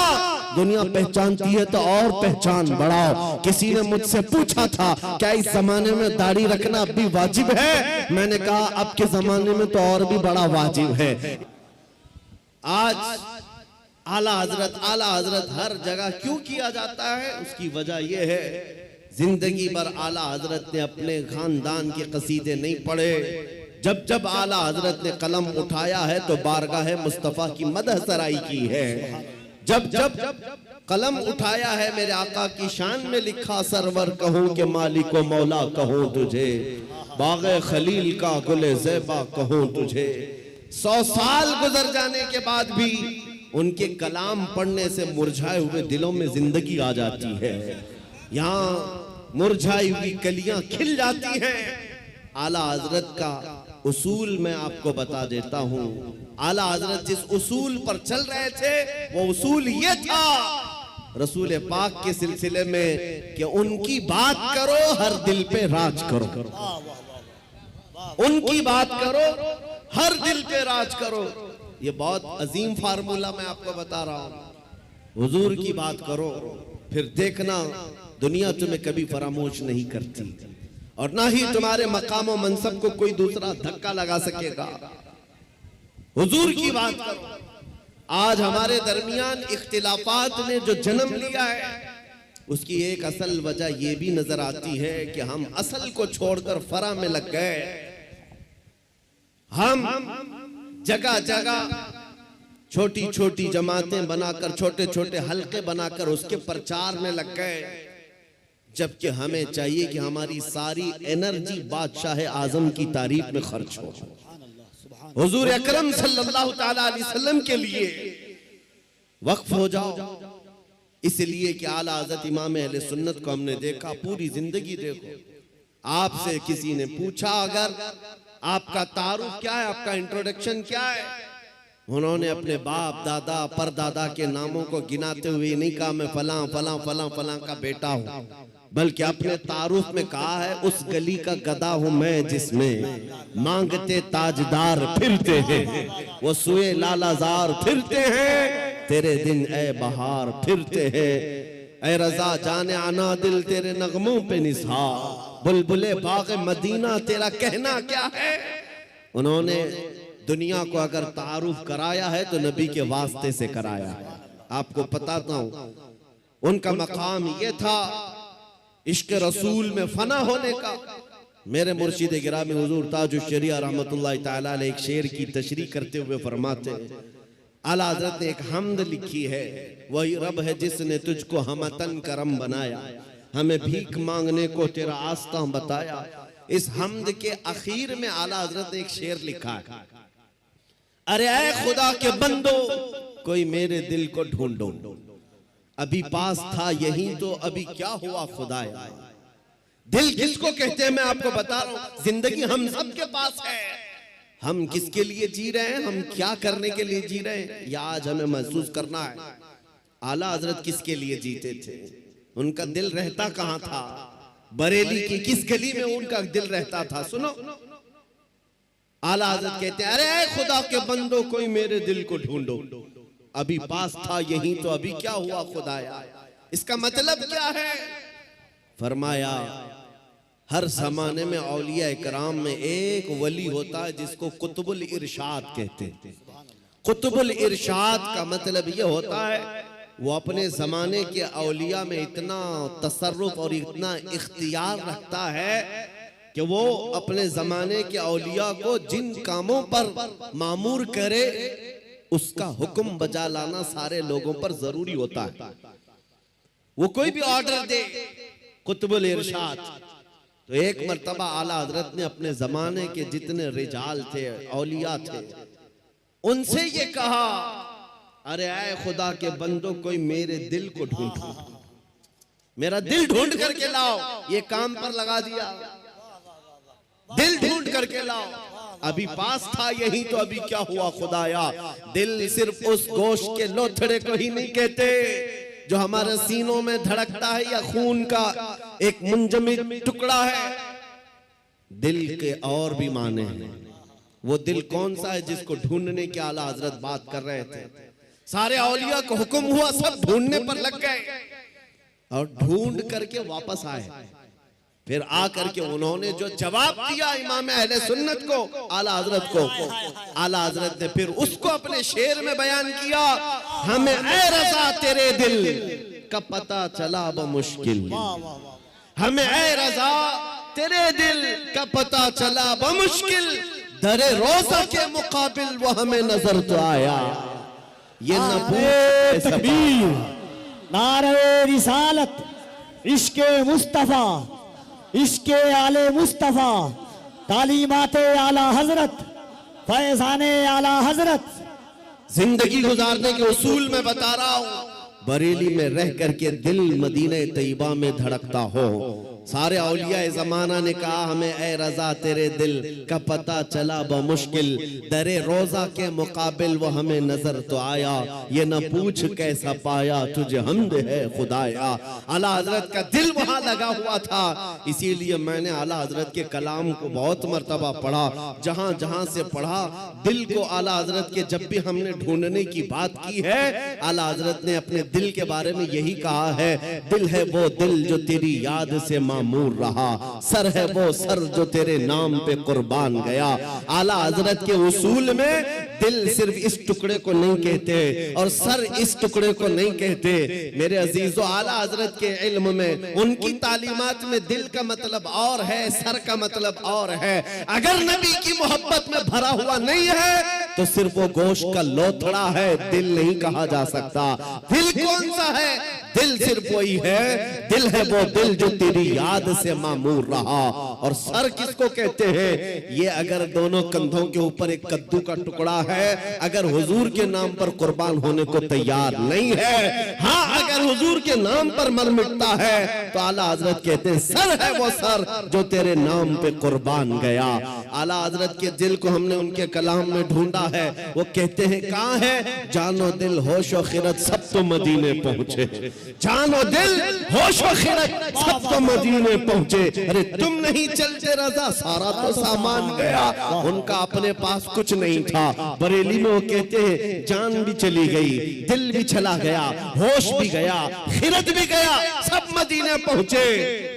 A: दुनिया पहचानती है तो और पहचान बढ़ाओ। किसी ने मुझसे पूछा था क्या इस जमाने में दाढ़ी रखना अब भी वाजिब है? मैंने कहा अब के जमाने में तो और भी बड़ा वाजिब है। आज आला हजरत हर जगह क्यों किया जाता है? उसकी वजह यह है, जिंदगी भर आला हजरत ने अपने खानदान के कसीदे नहीं पढ़े। जब जब आला हजरत ने कलम उठाया है तो बारगाह मुस्तफा की मदह सराई की है। जब जब कलम उठाया है मेरे आका की शान में लिखा, सरवर कहूं कि मालिक व मौला कहूं तुझे, बाग़े खलील का गुले ज़ेबा कहूं तुझे। 100 साल गुजर जाने के बाद भी उनके कलाम पढ़ने से मुरझाए हुए दिलों में जिंदगी आ जाती है। यहाँ मुरझाई हुई कलियां खिल जाती हैं। आला हजरत का उसूल मैं आपको बता देता हूँ। आला हजरत जिस उसूल पर चल रहे थे वो उसूल ये था रसूल पाक के सिलसिले में कि उनकी बात करो हर दिल पे राज करो, उनकी बात करो हर दिल पे राज करो। ये बहुत अजीम फार्मूला मैं आपको बता रहा हूँ। हुजूर की बात करो, फिर देखना दुनिया तुम्हें कभी फरामोश नहीं करती और ना ही तुम्हारे मकाम और मनसब को कोई दूसरा धक्का लगा सकेगा। हुजूर की बात करो। आज हमारे दरमियान इख्तिलाफात ने जो जन्म लिया है उसकी एक असल वजह यह भी नजर आती है कि हम असल को छोड़कर फरा में लग गए। हम जगह जगह छोटी छोटी जमातें बनाकर, छोटे छोटे हलके बनाकर उसके प्रचार में लग गए, जबकि हमें चाहिए कि हमारी सारी एनर्जी बादशाह आजम की तारीफ में खर्च हो, हुजूर अकरम सल्लल्लाहु ताला अलैहि वसल्लम के लिए वक्फ हो जाओ। इसलिए कि आला हज़रत इमाम अहले सुन्नत को हमने देखा, पूरी जिंदगी देखो। आपसे किसी ने पूछा अगर आपका तारुफ क्या है, आपका इंट्रोडक्शन क्या है, उन्होंने अपने बाप दादा परदादा के नामों को गिनाते हुए नहीं कहा मैं फलां फलां फलां फलां का बेटा हूं, बल्कि अपने तारुफ में कहा है उस गली का गधा हूं मैं जिसमें मांगते ताजदार फिरते हैं, वो सुए लालाजार फिरते हैं, तेरे दिन ए बहार फिरते हैं, ए रजा जाने आना दिल तेरे नगमों पे निसार, बुलबुले बाग मदीना तेरा कहना क्या है। उन्होंने दुनिया को अगर तारुफ कराया है तो नबी के वास्ते से कराया है। आपको बताता हूं उनका मकाम ये था इश्क रसूल में फना होने का। मेरे मुर्शिद गिरामी हुजूर ताजुश शरिया रहमतुल्लाह तआला अलैह एक शेर की तशरीह करते हुए फरमाते हैं, आला हज़रत ने एक हमद लिखी है, वही रब है जिसने तुझको हमतन करम बनाया, हमें भीख मांगने को तेरा आस्था बताया। इस हमद के आखिर में आला हज़रत ने एक शेर लिखा है, अरे ऐ खुदा के बंदो कोई मेरे दिल को ढूंढो, अभी पास था यही तो अभी क्या हुआ खुदाया। दिल किसको कहते हैं मैं आपको बता रहा हूं। जिंदगी हम सबके पास है, हम किसके लिए जी रहे हैं, हम क्या करने के लिए जी रहे हैं, या आज हमें महसूस करना है। आला हजरत किसके लिए जीते थे, उनका दिल रहता कहां था, बरेली की किस गली में उनका दिल रहता था। सुनो आला हजरत कहते हैं, अरे खुदा के बंदो कोई मेरे दिल को ढूंढो, अभी पास था यही तो अभी क्या हुआ खुदाया। इसका मतलब क्या है? फरमाया हर जमाने में औलिया इकराम में एक वली होता है जिसको कुतुबुल इरशाद कहते हैं। कुतुबुल इरशाद का मतलब यह होता है वो अपने जमाने के औलिया में इतना तसर्रुफ और इतना इख्तियार रखता है कि वो अपने जमाने के औलिया को जिन कामों पर मामूर करे उसका हुक्म बजा लाना सारे लोगों पर जरूरी होता है। वो कोई भी ऑर्डर दे, कुतुबुल इरशाद। तो एक मर्तबा आला हजरत ने अपने जमाने के जितने रिजाल थे, औलिया थे, उनसे ये कहा, अरे आए खुदा के बंदो कोई मेरे दिल को ढूंढो, मेरा दिल ढूंढ करके लाओ, ये काम पर लगा दिया, दिल ढूंढ करके लाओ। अभी पास था यही तो अभी क्या हुआ खुदाया। दिल सिर्फ उस गोश्त के लोथड़े को ही नहीं कहते जो हमारे सीनों में धड़कता है या खून का एक मुंजमद टुकड़ा है। दिल के और भी माने हैं। वो दिल कौन सा है जिसको ढूंढने के आला हजरत बात कर रहे थे। सारे औलिया को हुक्म हुआ, सब ढूंढने पर लग गए और ढूंढ करके वापस आए। फिर आकर के उन्होंने जो जवाब दिया इमाम अहले सुन्नत को, आला हजरत को, आला हजरत ने फिर उसको अपने शेर में बयान किया। हमें ऐ रज़ा तेरे दिल का पता चला बमुश्किल, हमें ऐ रज़ा तेरे दिल का पता चला बमुश्किल, दरे रोज़ा के मुकाबिल वो हमें नजर तो आया। ये
C: नारे तकबीर, नारे रिसालत, इश्के मुस्तफा, इश्के आले मुस्तफा, तालीमाते आला हजरत, फैजाने आला हजरत।
A: जिंदगी गुजारने के उसूल में बता रहा हूं। बरेली में रह करके दिल मदीने तैयबा में धड़कता हो। सारे औलिया जमाना ने कहा हमें ऐ रज़ा तेरे दिल का पता चला बमुश्किल, दरे रोजा के मुकाबिल वो हमें नजर तो आया। ये न पूछ कैसा पाया तुझे हमद है खुदाया। आला हजरत का दिल वहां लगा हुआ था, इसीलिए मैंने आला हजरत के कलाम को बहुत मर्तबा पढ़ा। जहां जहां से पढ़ा दिल को आला हजरत के जब भी हमने ढूंढने की बात की है, आला हजरत ने अपने दिल के बारे में यही कहा है, दिल है वो दिल जो तेरी याद से मामूर रहा, सर है वो सर जो तेरे नाम पे कुर्बान गया। आला हजरत के उसूल में दिल सिर्फ इस टुकड़े को नहीं कहते और सर इस टुकड़े को नहीं कहते। मेरे अजीजों, आला हजरत के इल्म में, उनकी तालीमात में दिल का मतलब और है, सर का मतलब और है। अगर नबी की मोहब्बत में भरा हुआ नहीं है तो सिर्फ वो गोश्त का लोथड़ा है, दिल नहीं कहा जा सकता। दिल कौन सा है? दिल सिर्फ वही है, दिल है वो दिल जो तेरी याद से मामूर रहा। और सर किसको कहते हैं? ये अगर दोनों कंधों के ऊपर एक कद्दू का टुकड़ा है, अगर हुजूर के नाम पर कुर्बान होने को तैयार नहीं है, हाँ अगर हुजूर के नाम पर मर मिटता है तो आला हजरत कहते हैं सर है वो सर जो तेरे नाम पे कुर्बान गया। आला हजरत के दिल को हमने उनके कलाम में ढूंढा है। वो कहते हैं कहाँ है? जानो दिल होशो खिरत सब तो मदीने पहुंचे, जानो दिल होशो खिरत सब तो मदीने पहुंचे। अरे तुम नहीं चलते रज़ा सारा तो सामान गया। उनका अपने पास कुछ नहीं था। बरेली में वो कहते हैं जान भी चली गई, दिल भी चला गया, होश भी गया, खिरत भी गया, सब मदीने पहुंचे।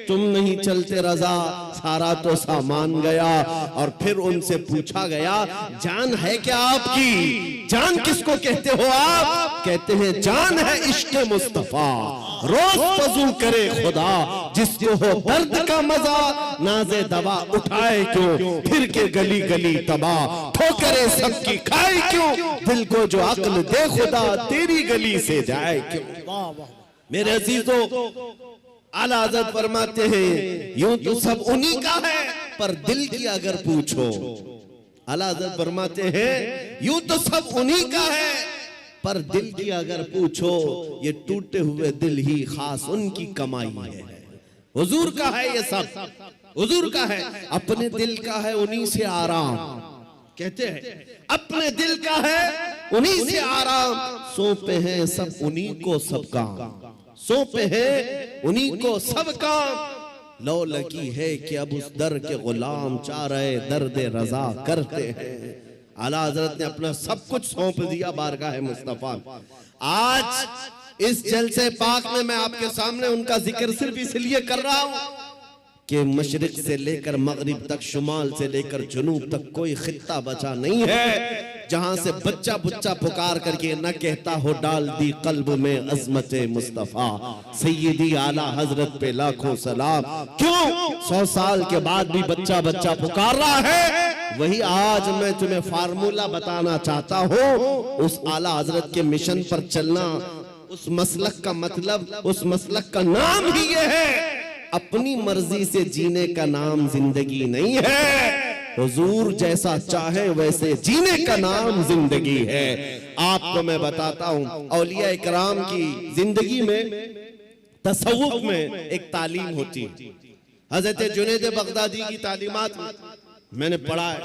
A: तुम नहीं चलते रज़ा सारा तो सामान गया। और फिर उनसे पूछा गया जान है क्या आपकी? जान किसको कहते हो आप? कहते हैं जान है इश्क़ मुस्तफा, रोज वज़ू करे खुदा, जिसको हो दर्द का मजा नाज़े दवा उठाए क्यों, फिर के गली गली तबाह ठोकरे सबकी खाए क्यों, दिल को जो अक्ल दे खुदा तेरी गली से जाए क्यों। मेरे अजीजों, आला हज़रत फरमाते हैं यूं तो सब उन्हीं का है, पर दिल की अगर पूछो, आला हज़रत फरमाते हैं यूं तो सब उन्हीं का है, पर दिल की अगर पूछो ये टूटे हुए दिल ही खास उनकी कमाई है। हुजूर का है ये सब, हुजूर का है, अपने दिल का है उन्हीं से आराम। कहते हैं अपने दिल का है उन्हीं से आराम, सौंपे हैं सब उन्हीं को सब काम, सौंपे हैं उन्हीं को सब काम। लो लगी है कि अब उस दर के गुलाम चाह रहे दर्द रजा करते हैं। आला हजरत ने अपना सब कुछ सौंप दिया बारगाह मुस्तफा। आज इस जलसे पाक में मैं आपके सामने उनका जिक्र सिर्फ इसलिए कर रहा हूं कि मशरिक से लेकर मगरिब तक, शुमाल से लेकर जुनूब तक कोई खित्ता बचा नहीं है जहां से बच्चा बुच्चा पुकार करके न कहता हो डाल दी कल्ब में अजमत मुस्तफा। सैयदी आला हजरत पे लाखों सलाम। क्यों 100 साल के बाद भी बच्चा बच्चा पुकार रहा है? वही आज मैं तुम्हें फार्मूला बताना चाहता हूं। उस आला हजरत के मिशन पर चलना, उस मसलक का मतलब, उस मसलक का नाम ही ये है, अपनी मर्जी से जीने का नाम जिंदगी नहीं है। हुजूर जैसा चाहे वैसे जीने का नाम जिंदगी है। आपको मैं बताता हूं औलिया इकराम की जिंदगी में तसव्वुफ में एक तालीम होती है। हजरत जुनैद बगदादी की तालीमात मैंने पढ़ा है,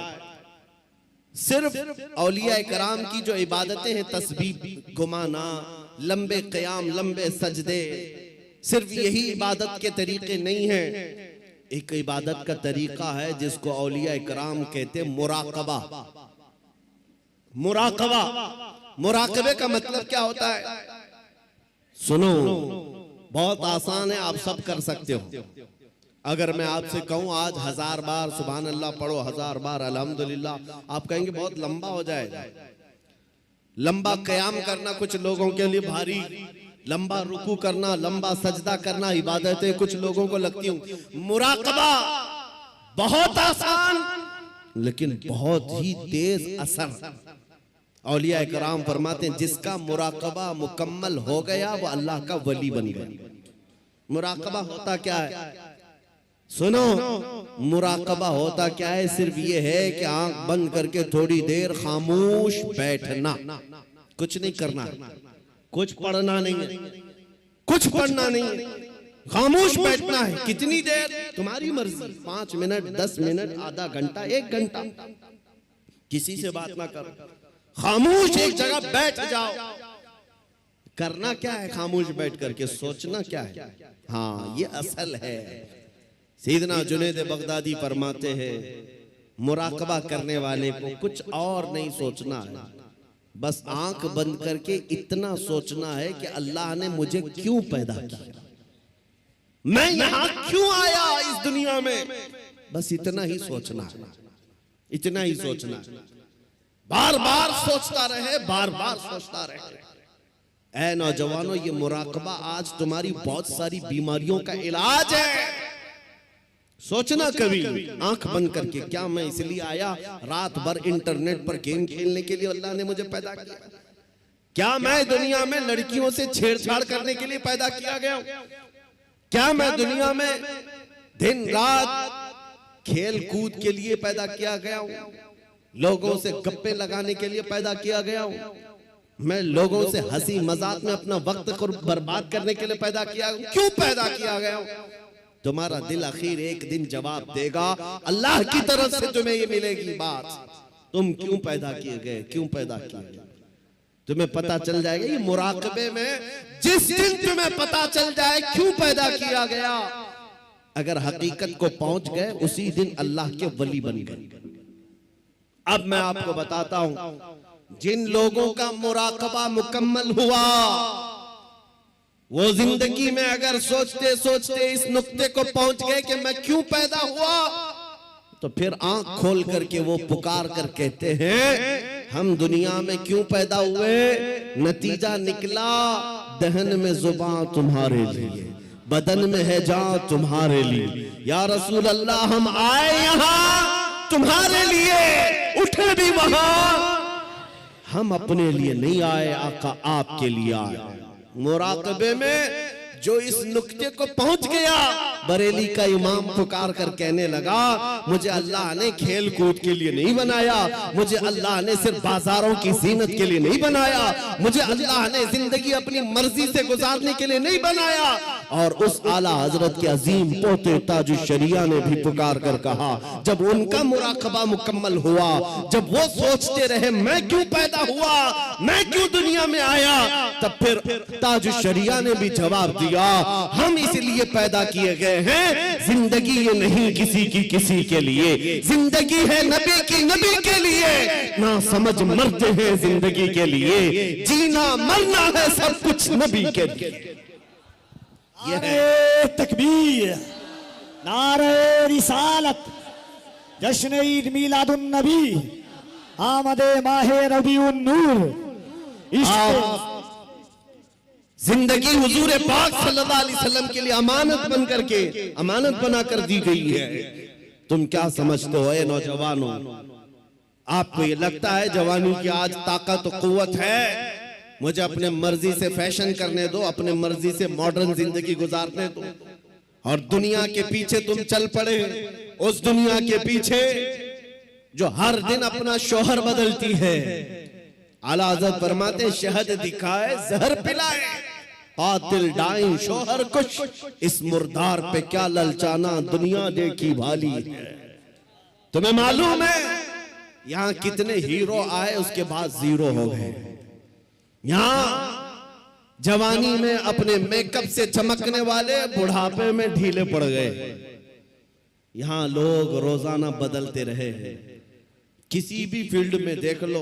A: सिर्फ औलिया कराम की जो इबादतें हैं, तस्बीह घुमाना, लंबे क़याम, लंबे सजदे, सिर्फ यही इबादत के तरीके नहीं हैं। एक इबादत का तरीका है जिसको औलिया कराम कहते हैं मुराकबा। मुराकबा, मुराकबे का मतलब क्या होता है? सुनो, बहुत आसान है, आप सब कर सकते हो। अगर मैं आपसे कहूं आज 1000 बार सुभान अल्लाह पढ़ो, 1000 बार अल्हम्दुलिल्लाह, आप कहेंगे बहुत लंबा हो जाएगा। लंबा क़याम करना कुछ लोगों के लिए भारी, लंबा रुकू करना, लंबा सजदा करना इबादतें कुछ लोगों को लगती हूं। मुराकबा बहुत आसान लेकिन बहुत ही तेज असर। औलिया कराम फरमाते हैं जिसका मुराकबा मुकम्मल हो गया वो अल्लाह का वली बन गया। मुराकबा होता क्या है? सुनो, मुराकबा होता क्या है? सिर्फ ये है कि आंख बंद करके थोड़ी देर खामोश बैठना, कुछ नहीं करना, कुछ पढ़ना नहीं है, कुछ पढ़ना नहीं है, खामोश बैठना है। कितनी देर? तुम्हारी मर्जी, 5 मिनट, 10 मिनट, आधा घंटा, 1 घंटा, किसी से बात ना करो, खामोश एक जगह बैठ जाओ। करना क्या है खामोश बैठ करके? सोचना क्या है? हाँ, ये असल है। सैयदना जुनैद बगदादी फरमाते हैं मुराकबा करने वाले को कुछ और नहीं सोचना है, बस आंख बंद करके इतना सोचना है कि अल्लाह ने मुझे क्यों पैदा किया, मैं यहां क्यों आया इस दुनिया में, बस इतना ही सोचना है, इतना ही सोचना है। बार बार सोचता रहे, बार बार सोचता रहे। ऐ नौजवानों, ये मुराकबा आज तुम्हारी बहुत सारी बीमारियों का इलाज है। सोचना कभी आंख बंद करके, क्या मैं इसलिए आया रात भर इंटरनेट पर गेम खेलने के लिए अल्लाह ने मुझे पैदा किया? क्या मैं दुनिया में लड़कियों से छेड़छाड़ करने के लिए पैदा किया गया हूं? क्या मैं दुनिया में दिन रात खेल कूद के लिए पैदा किया गया हूं? लोगों से गप्पे लगाने के लिए पैदा किया गया हूं? मैं लोगों से हंसी मजाक में अपना वक्त को बर्बाद करने के लिए पैदा किया हूं? क्यों पैदा किया गया हूं? तुम्हारा दिल आखिर एक दिन जवाब देगा, अल्लाह की तरफ से तुम्हें ये मिलेगी बात, तुम क्यों पैदा किए गए, क्यों पैदा किए गए, तुम्हें पता चल जाएगा। ये मुराकबे में जिस दिन तुम्हें पता चल जाए क्यों पैदा किया गया, अगर हकीकत को पहुंच गए उसी दिन अल्लाह के वली बन गए। अब मैं आपको बताता हूं, जिन लोगों का मुराकबा मुकम्मल हुआ वो जिंदगी में अगर सोचते सोचते इस नुक्ते को पहुंच गए कि मैं क्यों पैदा हुआ, तो फिर आंख खोल करके वो पुकार कर कहते हैं हम दुनिया में क्यों पैदा हुए? नतीजा निकला दहन में जुबान तुम्हारे लिए, बदन में है जान तुम्हारे लिए। या रसूल अल्लाह, हम आए यहां तुम्हारे लिए, उठे भी वहां, हम अपने लिए नहीं आए, आका आपके लिए आए। मुराकबे में जो इस नुक्ते को पहुंच गया, बरेली का इमाम पुकार कर कहने लगा मुझे अल्लाह ने खेल कूद के लिए नहीं बनाया, मुझे अल्लाह ने सिर्फ बाजारों की जीनत के लिए नहीं बनाया, मुझे अल्लाह ने जिंदगी अपनी मर्जी से गुजारने के लिए नहीं बनाया। और उस आला हजरत के अजीम पोते ताजुश शरिया ने भी पुकार कर कहा, जब उनका मुराकबा मुकम्मल हुआ, जब वो सोचते रहे मैं क्यों पैदा हुआ, मैं क्यों दुनिया में आया, तब फिर ताजुश शरिया ने भी जवाब दिया हम इसलिए पैदा किए गए हैं, जिंदगी ये नहीं किसी के लिए, जिंदगी है नबी की नबी के लिए, ना समझ मरते हैं जिंदगी के लिए, जीना मरना है सब कुछ नबी के लिए।
C: नारे तकबीर, नारे रिसालत, जश्न ईद मिलादुन नबी, आमदे माहे रबीउन नूर।
A: जिंदगी हुजूर पाक सल्लल्लाहु अलैहि वसल्लम के लिए अमानत बन करके, अमानत बना कर दी गई है। तुम क्या समझते हो ए नौजवानों? आपको ये लगता है जवानी की आज ताकत और कुव्वत है, मुझे अपने मर्जी से फैशन करने दो, अपने मर्जी से मॉडर्न जिंदगी गुजारने दो, और दुनिया के पीछे तुम चल पड़े, उस दुनिया के पीछे जो हर दिन अपना शोहर बदलती है। आला हज़रत फरमाते शहद दिखाए जहर पिलाए, कातिल डाइन शोहर कुछ, इस मुर्दार पे क्या ललचाना, दुनिया देखी भाली है। तुम्हें मालूम है यहां कितने हीरो आए उसके बाद जीरो हो गए। यहां जवानी में अपने मेकअप से चमकने वाले बुढ़ापे में ढीले पड़ गए। यहां लोग रोजाना बदलते रहे हैं। किसी भी फील्ड में देख लो,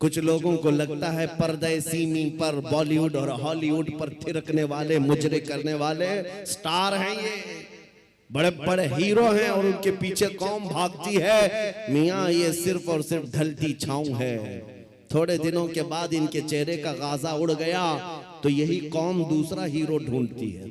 A: कुछ लोगों को लगता है पर्दे सीमी पर बॉलीवुड और हॉलीवुड पर थिरकने वाले, मुजरे करने वाले स्टार हैं, ये बड़े बड़े हीरो हैं और उनके पीछे कौम भागती है। मियां ये सिर्फ और सिर्फ ढलती छांव है। थोड़े दिनों के बाद इनके चेहरे का गाजा उड़ गया तो यही कौम दूसरा हीरो ढूंढती है।